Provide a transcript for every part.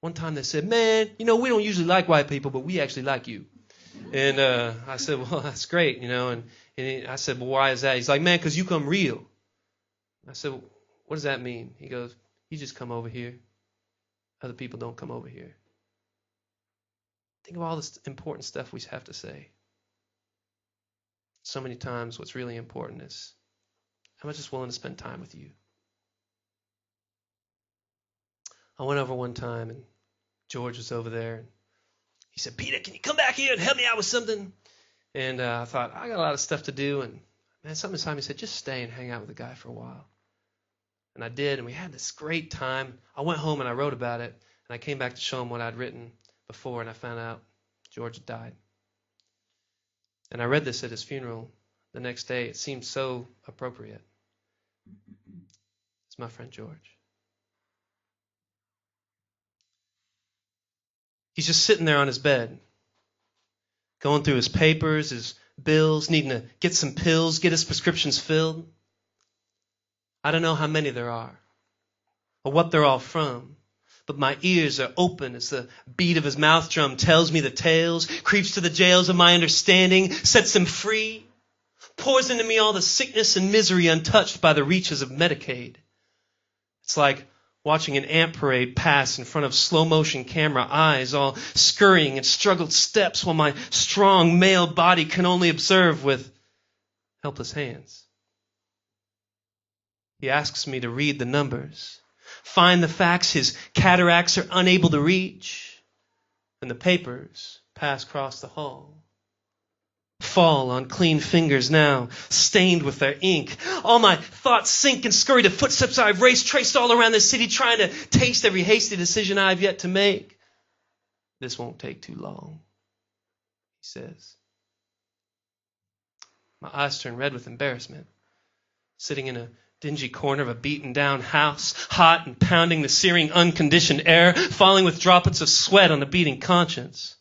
One time they said, man, we don't usually like white people, but we actually like you. And I said, well, that's great, And I said, well, why is that? He's like, man, because you come real. I said, what does that mean? He goes, you just come over here. Other people don't come over here. Think of all this important stuff we have to say. So many times what's really important is, am I just willing to spend time with you? I went over one time and George was over there. And he said, Peter, can you come back here and help me out with something? And I thought, I got a lot of stuff to do. And man, something inside me said, just stay and hang out with the guy for a while. And I did, and we had this great time. I went home and I wrote about it. And I came back to show him what I'd written before, and I found out George had died. And I read this at his funeral the next day. It seemed so appropriate. It's my friend George. He's just sitting there on his bed, going through his papers, his bills, needing to get some pills, get his prescriptions filled. I don't know how many there are or what they're all from, but my ears are open as the beat of his mouth drum tells me the tales, creeps to the jails of my understanding, sets them free, pours into me all the sickness and misery untouched by the reaches of Medicaid. It's like watching an ant parade pass in front of slow-motion camera eyes, all scurrying in struggled steps while my strong male body can only observe with helpless hands. He asks me to read the numbers, find the facts his cataracts are unable to reach, and the papers pass across the hall. Fall on clean fingers now, stained with their ink. All my thoughts sink and scurry to footsteps I've raced, traced all around the city, trying to taste every hasty decision I've yet to make. This won't take too long, he says. My eyes turn red with embarrassment. Sitting in a dingy corner of a beaten-down house, hot and pounding the searing, unconditioned air, falling with droplets of sweat on a beating conscience.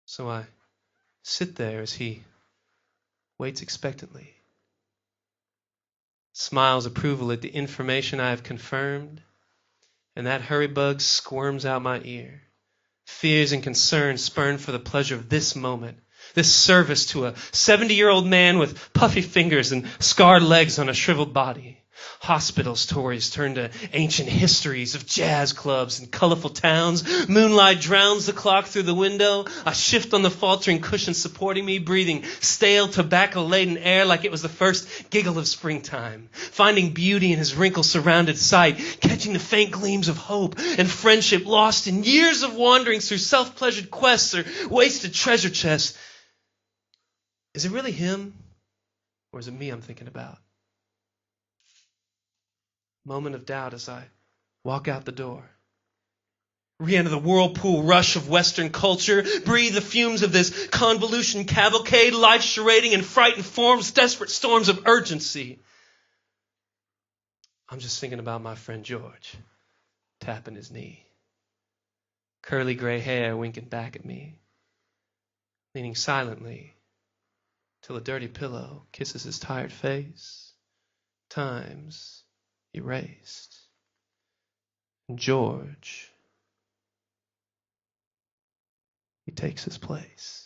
So I sit there as he waits expectantly, smiles approval at the information I have confirmed, and that hurry bug squirms out my ear. Fears and concerns spurn for the pleasure of this moment, this service to a 70-year-old man with puffy fingers and scarred legs on a shriveled body. Hospital stories turn to ancient histories of jazz clubs and colorful towns. Moonlight drowns the clock through the window. I shift on the faltering cushion supporting me, breathing stale, tobacco-laden air like it was the first giggle of springtime. Finding beauty in his wrinkle-surrounded sight, catching the faint gleams of hope and friendship lost in years of wanderings through self-pleasured quests or wasted treasure chests. Is it really him, or is it me I'm thinking about? Moment of doubt as I walk out the door. Re-enter the whirlpool rush of Western culture, breathe the fumes of this convolution cavalcade, life charading in frightened forms, desperate storms of urgency. I'm just thinking about my friend George, tapping his knee. Curly gray hair winking back at me, leaning silently till a dirty pillow kisses his tired face. Times erased. And George, he takes his place.